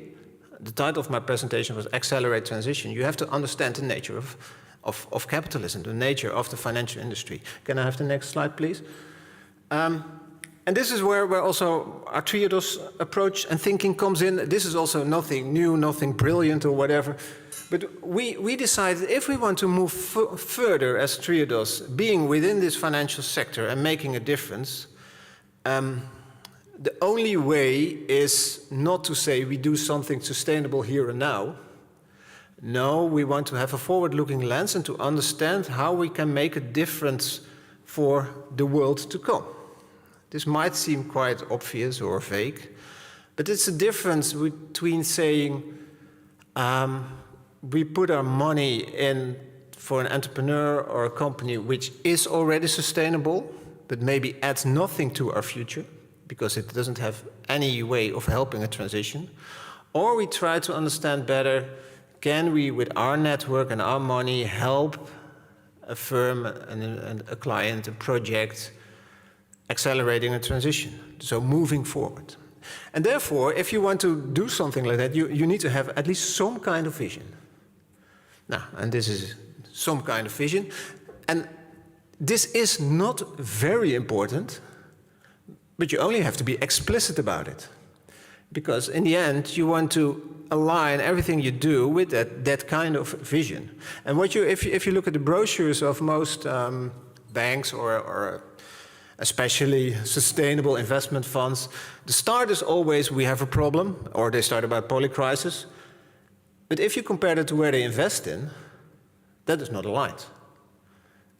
the title of my presentation was Accelerate Transition, you have to understand the nature of capitalism, the nature of the financial industry. Can I have the next slide, please? And this is where also our Triodos approach and thinking comes in. This is also nothing new, nothing brilliant or whatever. But we decided if we want to move further as Triodos, being within this financial sector and making a difference, the only way is not to say we do something sustainable here and now. No, we want to have a forward-looking lens and to understand how we can make a difference for the world to come. This might seem quite obvious or vague, but it's a difference between saying we put our money in for an entrepreneur or a company which is already sustainable, but maybe adds nothing to our future because it doesn't have any way of helping a transition. Or we try to understand better, can we, with our network and our money, help a firm and a client, a project, accelerating a transition, so moving forward. And therefore, if you want to do something like that, you need to have at least some kind of vision. Now, and this is some kind of vision. And this is not very important, but you only have to be explicit about it. Because in the end, you want to align everything you do with that kind of vision. And what if you look at the brochures of most banks or especially sustainable investment funds, the start is always we have a problem, or they start about polycrisis. But if you compare that to where they invest in, that is not aligned.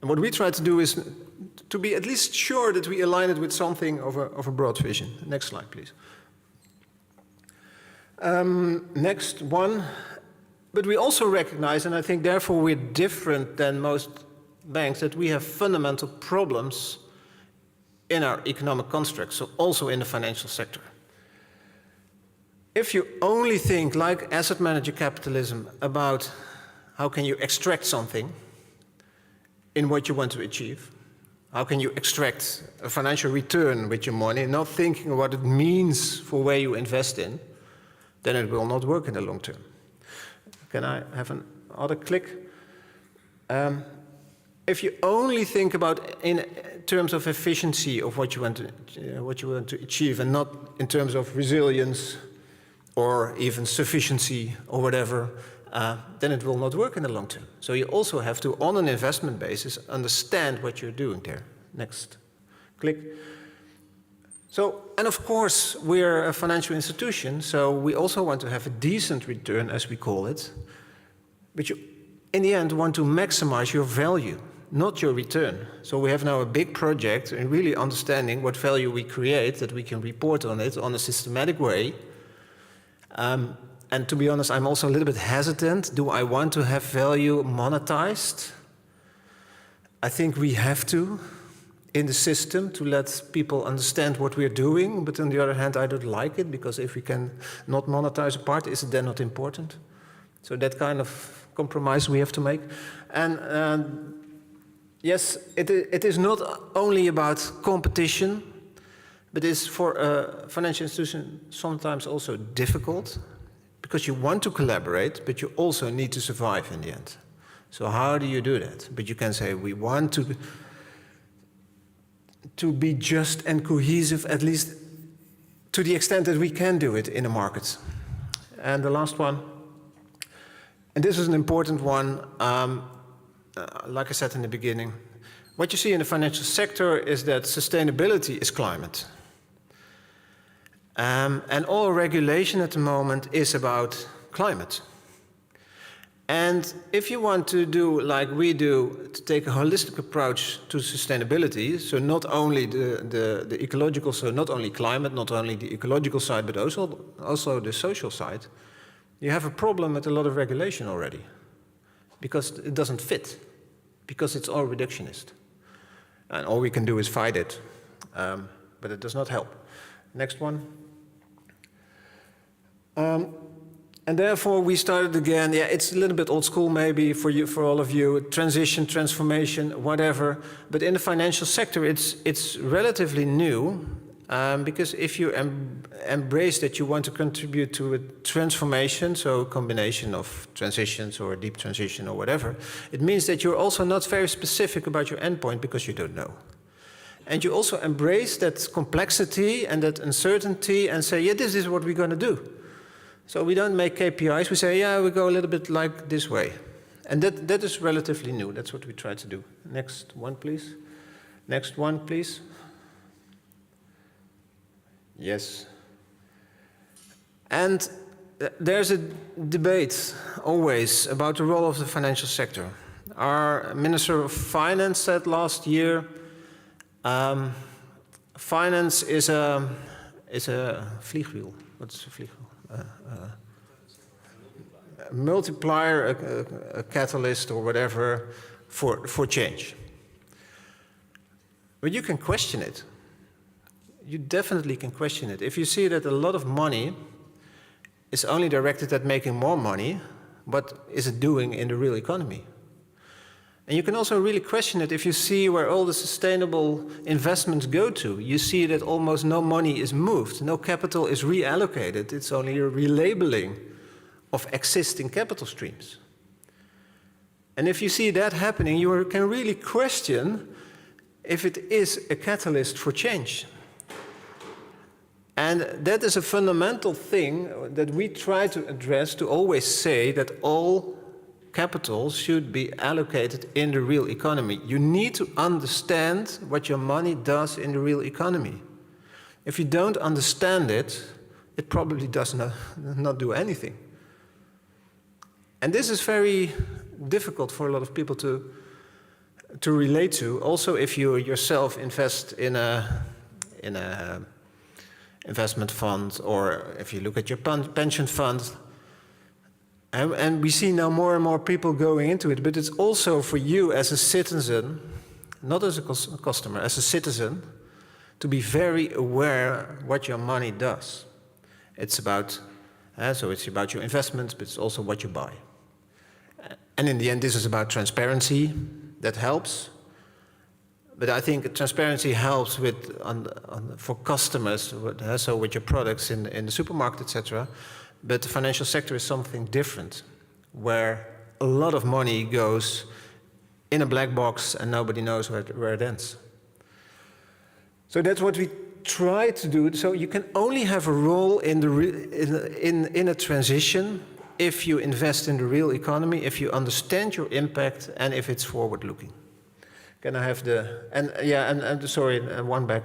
And what we try to do is to be at least sure that we align it with something of a broad vision. Next slide, please. Next one. But we also recognize, and I think therefore we're different than most banks, that we have fundamental problems in our economic construct, so also in the financial sector. If you only think, like asset manager capitalism, about how can you extract something in what you want to achieve, how can you extract a financial return with your money, not thinking what it means for where you invest in, then it will not work in the long term. Can I have another click? If you only think about in terms of efficiency of what you want to achieve, and not in terms of resilience or even sufficiency or whatever, then it will not work in the long term. So you also have to, on an investment basis, understand what you're doing there. Next, click. So, and of course, we're a financial institution, so we also want to have a decent return, as we call it. But you, in the end, want to maximize your value, not your return. So we have now a big project in really understanding what value we create, that we can report on it on a systematic way. And to be honest, I'm also a little bit hesitant. Do I want to have value monetized? I think we have to in the system to let people understand what we're doing. But on the other hand, I don't like it, because if we can not monetize a part, is it then not important? So that kind of compromise we have to make. And yes, it is not only about competition, but it's for a financial institution sometimes also difficult, because you want to collaborate, but you also need to survive in the end. So how do you do that? But you can say we want to be just and cohesive, at least to the extent that we can do it in the markets. And the last one, and this is an important one, like I said in the beginning, what you see in the financial sector is that sustainability is climate. And all regulation at the moment is about climate. And if you want to do like we do, to take a holistic approach to sustainability, so not only the ecological, so not only climate, not only the ecological side, but also the social side, you have a problem with a lot of regulation already, because it doesn't fit, because it's all reductionist. And all we can do is fight it, but it does not help. Next one. And therefore we started again, yeah, it's a little bit old school maybe for you, for all of you, transition, transformation, whatever. But in the financial sector, it's relatively new, because if you embrace that you want to contribute to a transformation, so a combination of transitions or a deep transition or whatever, it means that you're also not very specific about your endpoint because you don't know. And you also embrace that complexity and that uncertainty and say, yeah, this is what we're going to do. So we don't make KPIs, we say, yeah, we go a little bit like this way. And that is relatively new, that's what we try to do. Next one, please. Next one, please. Yes. And there's a debate always about the role of the financial sector. Our Minister of Finance said last year, finance is a vliegwiel. What's a vliegwiel? A multiplier, a catalyst or whatever for change. But you can question it. You definitely can question it. If you see that a lot of money is only directed at making more money, what is it doing in the real economy? And you can also really question it if you see where all the sustainable investments go to. You see that almost no money is moved, no capital is reallocated. It's only a relabeling of existing capital streams. And if you see that happening, you can really question if it is a catalyst for change. And that is a fundamental thing that we try to address, to always say that all capital should be allocated in the real economy. You need to understand what your money does in the real economy. If you don't understand it, it probably does not do anything. And this is very difficult for a lot of people to relate to. Also, if you yourself invest in a investment fund, or if you look at your pension fund, and we see now more and more people going into it, but it's also for you as a citizen, not as a customer, as a citizen, to be very aware what your money does. It's about, so it's about your investments, but it's also what you buy. And in the end, this is about transparency. That helps. But I think transparency helps with for customers, so with your products in the supermarket, etc. But the financial sector is something different, where a lot of money goes in a black box and nobody knows where it ends. So that's what we try to do. So you can only have a role in a transition if you invest in the real economy, if you understand your impact, and if it's forward-looking. Can I have the, and yeah, and sorry, one back.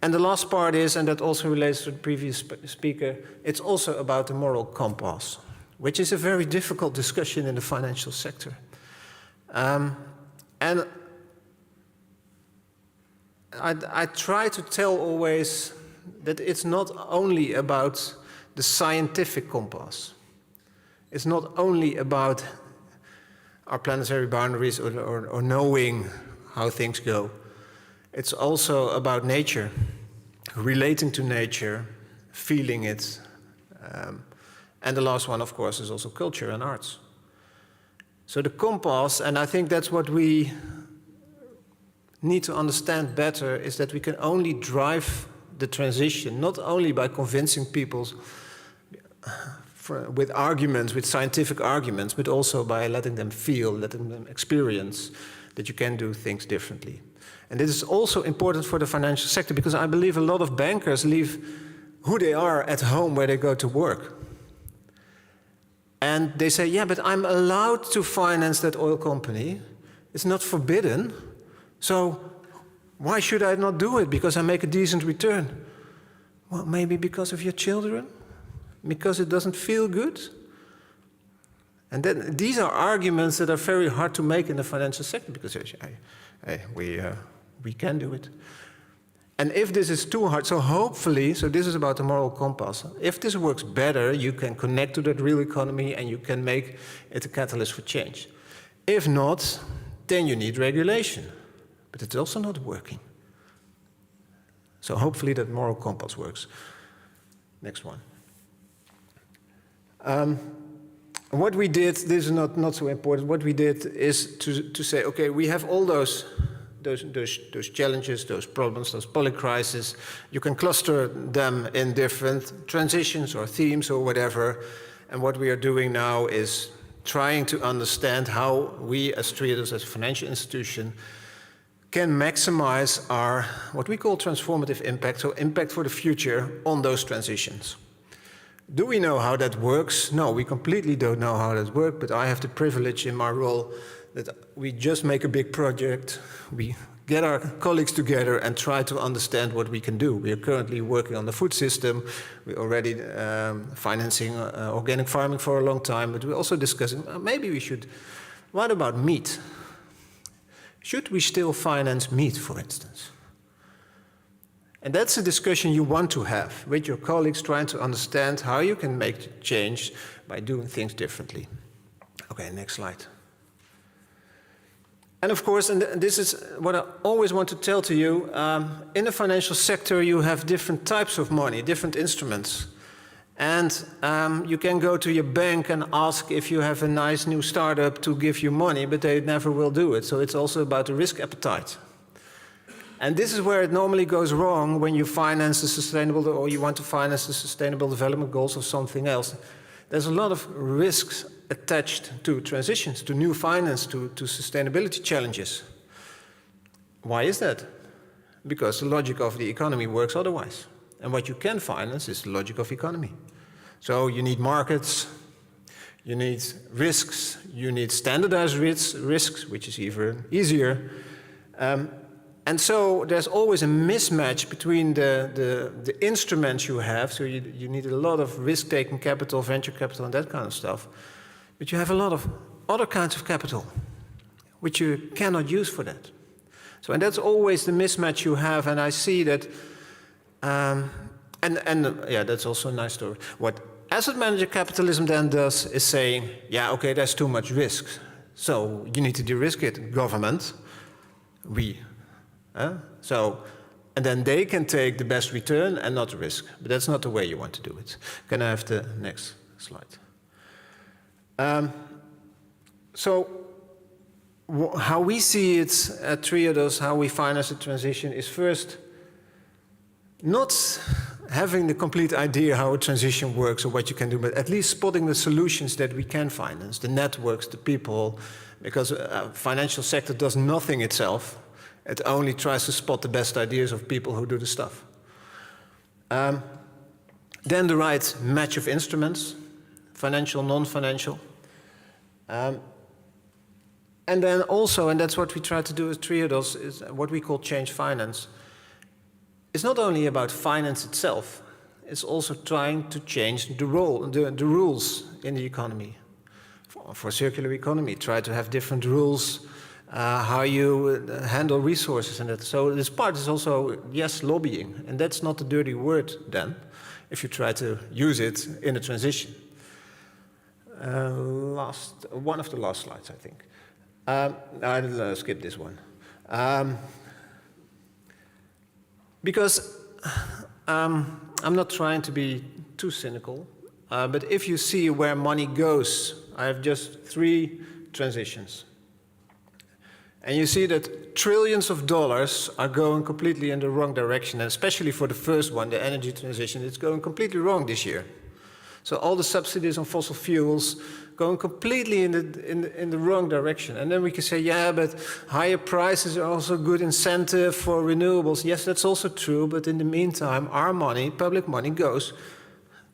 And the last part is, and that also relates to the previous speaker, it's also about the moral compass, which is a very difficult discussion in the financial sector. And I try to tell always that it's not only about the scientific compass. It's not only about our planetary boundaries or knowing how things go. It's also about nature, relating to nature, feeling it. And the last one, of course, is also culture and arts. So the compass, and I think that's what we need to understand better, is that we can only drive the transition, not only by convincing people with arguments, with scientific arguments, but also by letting them feel, letting them experience that you can do things differently. And this is also important for the financial sector, because I believe a lot of bankers leave who they are at home where they go to work. And they say, yeah, but I'm allowed to finance that oil company. It's not forbidden. So why should I not do it? Because I make a decent return. Well, maybe because of your children? Because it doesn't feel good? And then these are arguments that are very hard to make in the financial sector, because we can do it. And if this is too hard, so hopefully, so this is about the moral compass. If this works better, you can connect to that real economy and you can make it a catalyst for change. If not, then you need regulation. But it's also not working. So hopefully that moral compass works. Next one. What we did, this is not so important, what we did is to say, okay, we have all those challenges, those problems, those polycrises. You can cluster them in different transitions or themes or whatever. And what we are doing now is trying to understand how we as Triodos, as a financial institution, can maximize our, what we call transformative impact, so impact for the future on those transitions. Do we know how that works? No, we completely don't know how that works, but I have the privilege in my role that we just make a big project, we get our colleagues together and try to understand what we can do. We are currently working on the food system, we're already financing organic farming for a long time, but we're also discussing, maybe we should, what about meat? Should we still finance meat, for instance? And that's a discussion you want to have with your colleagues, trying to understand how you can make change by doing things differently. Okay, next slide. And of course, and this is what I always want to tell to you, in the financial sector you have different types of money, different instruments. And you can go to your bank and ask if you have a nice new startup to give you money, but they never will do it. So it's also about the risk appetite. And this is where it normally goes wrong when you finance the sustainable, or you want to finance the sustainable development goals of something else. There's a lot of risks attached to transitions, to new finance, to sustainability challenges. Why is that? Because the logic of the economy works otherwise. And what you can finance is the logic of economy. So you need markets, you need risks, you need standardized risks, which is even easier. And so there's always a mismatch between the instruments you have. So you need a lot of risk-taking capital, venture capital, and that kind of stuff. But you have a lot of other kinds of capital, which you cannot use for that. So, and that's always the mismatch you have. And I see that, yeah, that's also a nice story. What asset manager capitalism then does is saying, yeah, okay, there's too much risk. So you need to de-risk it, government, we. So, and then they can take the best return and not risk. But that's not the way you want to do it. Can I have the next slide? So, how we see it at Triodos, how we finance the transition, is first not having the complete idea how a transition works or what you can do, but at least spotting the solutions that we can finance, the networks, the people, because a financial sector does nothing itself. It only tries to spot the best ideas of people who do the stuff. Then the right match of instruments, financial, non-financial. And then also, and that's what we try to do at Triodos, is what we call change finance. it's not only about finance itself, it's also trying to change the rules in the economy. For circular economy, try to have different rules, how you handle resources and that. So this part is also, yes, lobbying, and that's not a dirty word then, if you try to use it in a transition. One of the last slides, I think. I'll skip this one. Because I'm not trying to be too cynical, but if you see where money goes, I have just 3 transitions. And you see that trillions of dollars are going completely in the wrong direction, and especially for the first one, the energy transition, it's going completely wrong this year. So all the subsidies on fossil fuels going completely in the wrong direction. And then we can say, yeah, but higher prices are also a good incentive for renewables. Yes, that's also true, but in the meantime, our money, public money, goes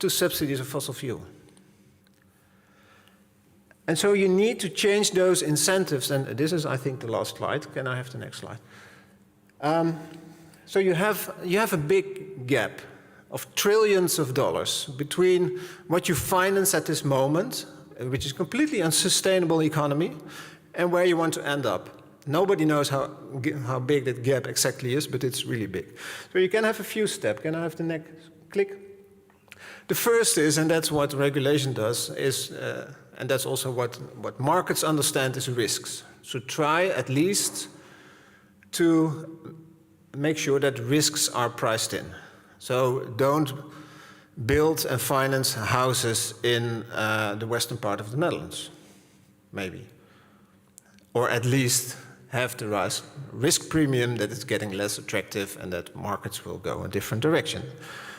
to subsidies of fossil fuel. And so you need to change those incentives, and this is, I think, the last slide. Can I have the next slide? So you have a big gap of trillions of dollars between what you finance at this moment, which is completely unsustainable economy, and where you want to end up. Nobody knows how big that gap exactly is, but it's really big. So you can have a few steps. Can I have the next click? The first is, and that's what regulation does, is, and that's also what markets understand, is risks. So try at least to make sure that risks are priced in. So don't build and finance houses in the western part of the Netherlands, maybe. Or at least have the risk premium that it's getting less attractive and that markets will go a different direction.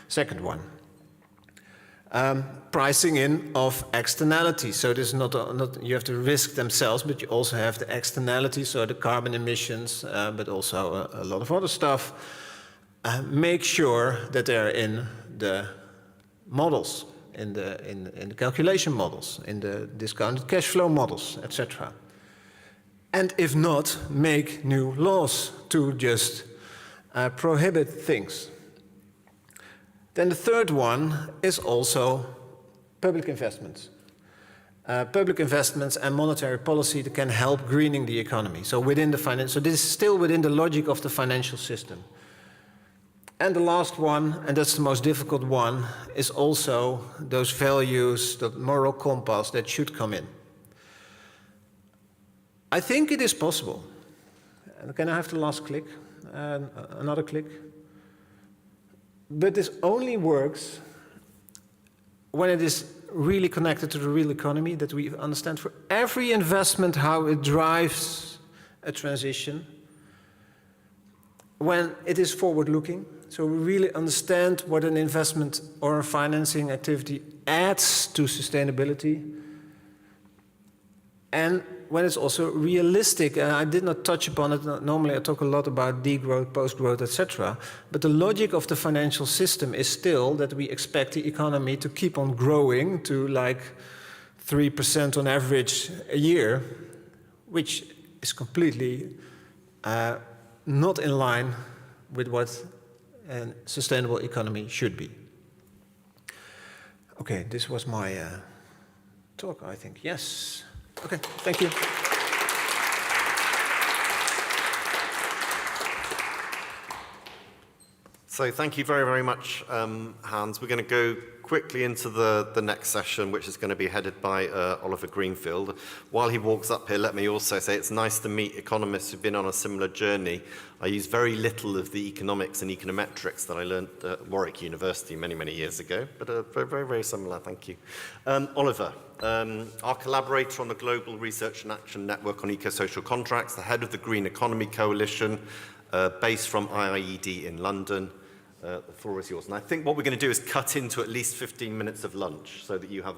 Second one, pricing in of externalities. So this is not you have the risk themselves, but you also have the externalities, so the carbon emissions, but also a lot of other stuff. Make sure that they're in the models, in the calculation models, in the discounted cash flow models, etc. And if not, make new laws to just prohibit things. Then the third one is also public investments. Public investments and monetary policy that can help greening the economy. So so this is still within the logic of the financial system. And the last one, and that's the most difficult one, is also those values, the moral compass that should come in. I think it is possible. Can I have the last click? Another click? But this only works when it is really connected to the real economy, that we understand for every investment how it drives a transition, when it is forward-looking. So we really understand what an investment or a financing activity adds to sustainability. And when it's also realistic, and I did not touch upon it, normally I talk a lot about degrowth, post-growth, etc. But the logic of the financial system is still that we expect the economy to keep on growing to like 3% on average a year, which is completely not in line with what a sustainable economy should be. Okay, this was my talk, I think. Yes. Okay, thank you. So thank you very, very much, Hans. We're going to go quickly into the next session, which is going to be headed by Oliver Greenfield. While he walks up here, let me also say it's nice to meet economists who've been on a similar journey. I use very little of the economics and econometrics that I learned at Warwick University many, many years ago, but very, very, very similar. Thank you. Oliver, our collaborator on the Global Research and Action Network on Eco-Social Contracts, the head of the Green Economy Coalition, based from IIED in London. The floor is yours. And I think what we're going to do is cut into at least 15 minutes of lunch so that you have